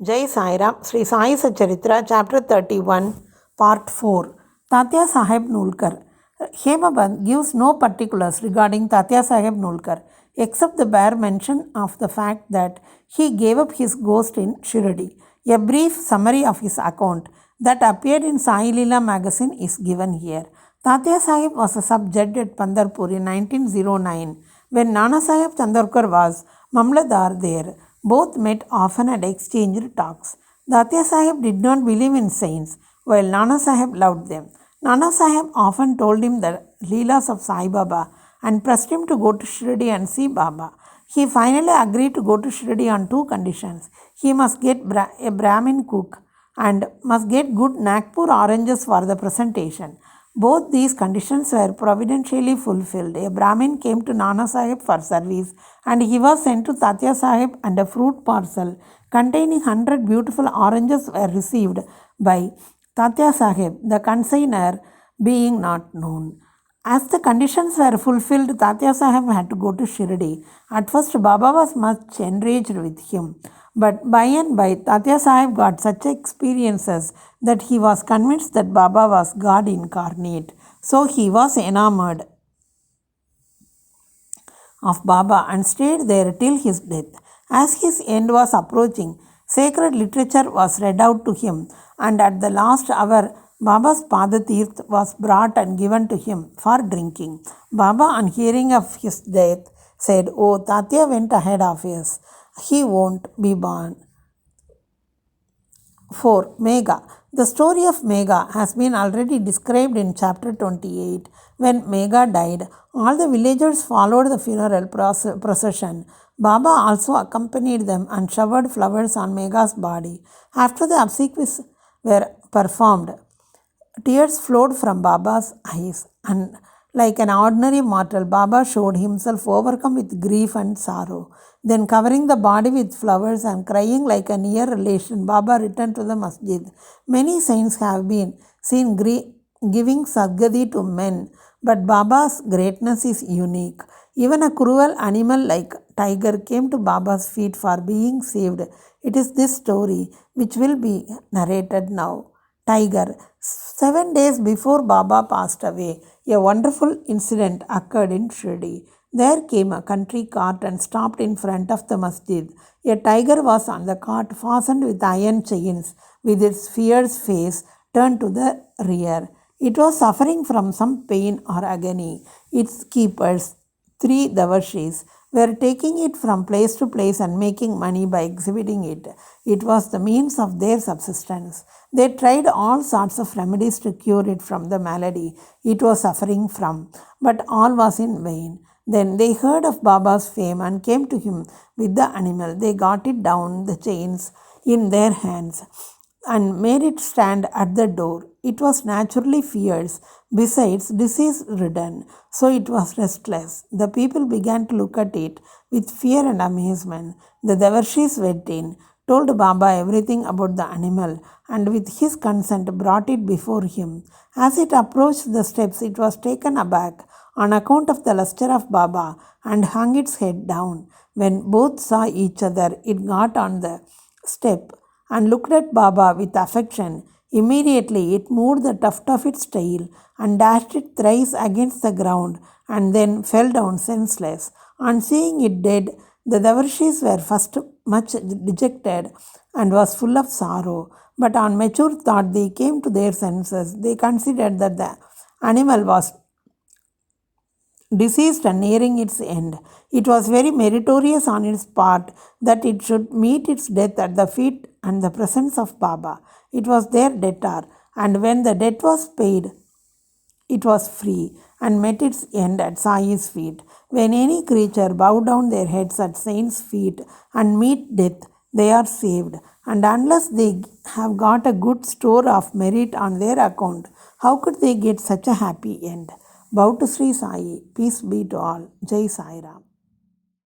Jai Sai Ram, Sri Sai Satcharitra, Chapter 31, Part 4. Tatya Sahib Nulkar. Hemaband gives no particulars regarding Tatya Sahib Nulkar, except the bare mention of the fact that he gave up his ghost in Shirdi. A brief summary of his account that appeared in Sai Leela magazine is given here. Tatya Sahib was a sub-judge at Pandarpur in 1909 when Nana Sahib Chandorkar was Mamladar there. Both met often and exchanged talks. Tatya Sahib did not believe in saints, while Nana Sahib loved them. Nana Sahib often told him the Leelas of Sai Baba and pressed him to go to Shirdi and see Baba. He finally agreed to go to Shirdi on two conditions. He must get a Brahmin cook and must get good Nagpur oranges for the presentation. Both these conditions were providentially fulfilled. A Brahmin came to Nana Sahib for service and he was sent to Tatya Sahib, and a fruit parcel containing 100 beautiful oranges were received by Tatya Sahib, the consignor being not known. As the conditions were fulfilled, Tatya Sahib had to go to Shirdi. At first, Baba was much enraged with him. But by and by, Tatya Sahib got such experiences that he was convinced that Baba was God incarnate. So he was enamored of Baba and stayed there till his death. As his end was approaching, sacred literature was read out to him, and at the last hour, Baba's Padatirth was brought and given to him for drinking. Baba, on hearing of his death, said, "Oh, Tatya went ahead of us. He won't be born." 4. Megha. The story of Megha has been already described in chapter 28. When Megha died, all the villagers followed the funeral procession. Baba also accompanied them and showered flowers on Megha's body. After the obsequies were performed, tears flowed from Baba's eyes, and like an ordinary mortal, Baba showed himself overcome with grief and sorrow. Then, covering the body with flowers and crying like a near relation, Baba returned to the masjid. Many saints have been seen giving sadgati to men, but Baba's greatness is unique. Even a cruel animal like tiger came to Baba's feet for being saved. It is this story which will be narrated now. Tiger. 7 days before Baba passed away, a wonderful incident occurred in Shirdi. There came a country cart and stopped in front of the masjid. A tiger was on the cart, fastened with iron chains, with its fierce face turned to the rear. It was suffering from some pain or agony. Its keepers, 3 Davarshis, were taking it from place to place and making money by exhibiting it. It was the means of their subsistence. They tried all sorts of remedies to cure it from the malady it was suffering from, but all was in vain. Then they heard of Baba's fame and came to him with the animal. They got it down the chains in their hands and made it stand at the door. It was naturally fierce, besides disease-ridden, so it was restless. The people began to look at it with fear and amazement. The Devarshis went in, told Baba everything about the animal, and with his consent brought it before him. As it approached the steps, it was taken aback on account of the luster of Baba and hung its head down. When both saw each other, it got on the step and looked at Baba with affection. Immediately it moved the tuft of its tail and dashed it thrice against the ground and then fell down senseless. On seeing it dead, the Davarshis were first much dejected and was full of sorrow. But on mature thought they came to their senses. They considered that the animal was diseased and nearing its end. It was very meritorious on its part that it should meet its death at the feet and the presence of Baba. It was their debtor, and when the debt was paid, it was free and met its end at Sai's feet. When any creature bow down their heads at saints' feet and meet death, they are saved. And unless they have got a good store of merit on their account, how could they get such a happy end? Bow to Sri Sai. Peace be to all. Jai Sai Ram.